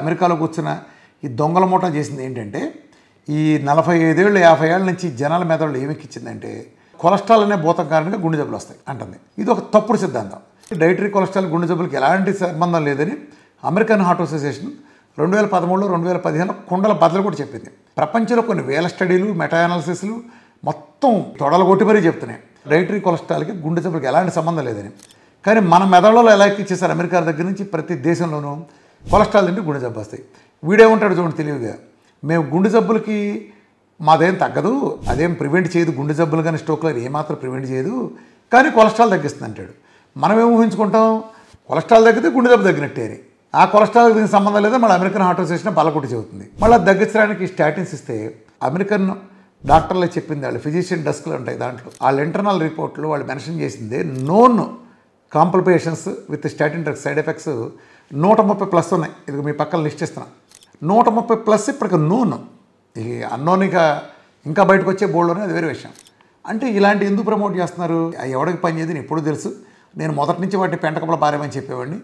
అమెరికాలో కూర్చున్న ఈ దొంగల మూట చేసింది ఏంటంటే ఈ 45 ఏళ్ళు 50 ఏళ్ళ నుంచి జనాల మెదడులో ఏమెక్కించిందంటే కొలెస్ట్రాల్ అనే భూతం కారణంగా గుండె జబ్బులు వస్తాయి అంటుంది. ఇది ఒక తప్పుడు సిద్ధాంతం. డైటరీ కొలెస్ట్రాల్ గుండె జబ్బులకి ఎలాంటి సంబంధం లేదని అమెరికన్ హార్ట్ అసోసియేషన్ 2013లో 2015లో కుండల బద్దలు కూడా చెప్పింది. ప్రపంచంలో కొన్ని వేల స్టడీలు మెటా అనాలిసిస్లు మొత్తం తొడలు కొట్టి మరీ చెప్తున్నాయి డైటరీ కొలెస్ట్రాల్కి గుండె జబ్బులకి ఎలాంటి సంబంధం లేదని. కానీ మన మెదడులో ఎలా ఎక్కిచ్చేసారు అమెరికా దగ్గర నుంచి ప్రతి దేశంలోనూ కొలెస్ట్రాల్ తింటే గుండె జబ్బు వస్తాయి. వీడేమంటాడు చూడండి తెలివిగా, మేము గుండె జబ్బులకి మాదేం తగ్గదు, అదేం ప్రివెంట్ చేయదు, గుండె జబ్బులు కానీ స్ట్రోక్లు ఏమాత్రం ప్రివెంట్ చేయదు, కానీ కొలెస్ట్రాల్ తగ్గిస్తుంది అంటాడు. మనమేం ఊహించుకుంటాం, కొలెస్ట్రాల్ తగ్గితే గుండె జబ్బు తగ్గినట్టే అని. ఆ కొలెస్ట్రాల్కి దీనికి సంబంధం లేదా మళ్ళీ అమెరికన్ హార్ట్ అసోసియేషన్ బలకొట్టి చెబుతుంది. మళ్ళీ తగ్గించడానికి స్టాటిన్స్ ఇస్తే అమెరికన్ డాక్టర్లే చెప్పింది, వాళ్ళు ఫిజిషియన్ డెస్క్లు ఉంటాయి దాంట్లో వాళ్ళ ఇంటర్నల్ రిపోర్ట్లో వాళ్ళు మెన్షన్ చేసింది known complications with statin drugs side effects 130+ ఉన్నాయి. ఇది మీ పక్కన లిస్ట్ ఇస్తున్నా. 130+ ఇప్పటికి నోన్. ఈ అన్నోన్ ఇంకా బయటకు వచ్చే బోర్డులోనే అది వేరే విషయం. అంటే ఇలాంటి ఎందుకు ప్రమోట్ చేస్తున్నారు, ఎవరికి పని చేయదు ఎప్పుడూ తెలుసు. నేను మొదటి నుంచి వాటిని పెంటకపల పారేమని చెప్పేవాడిని.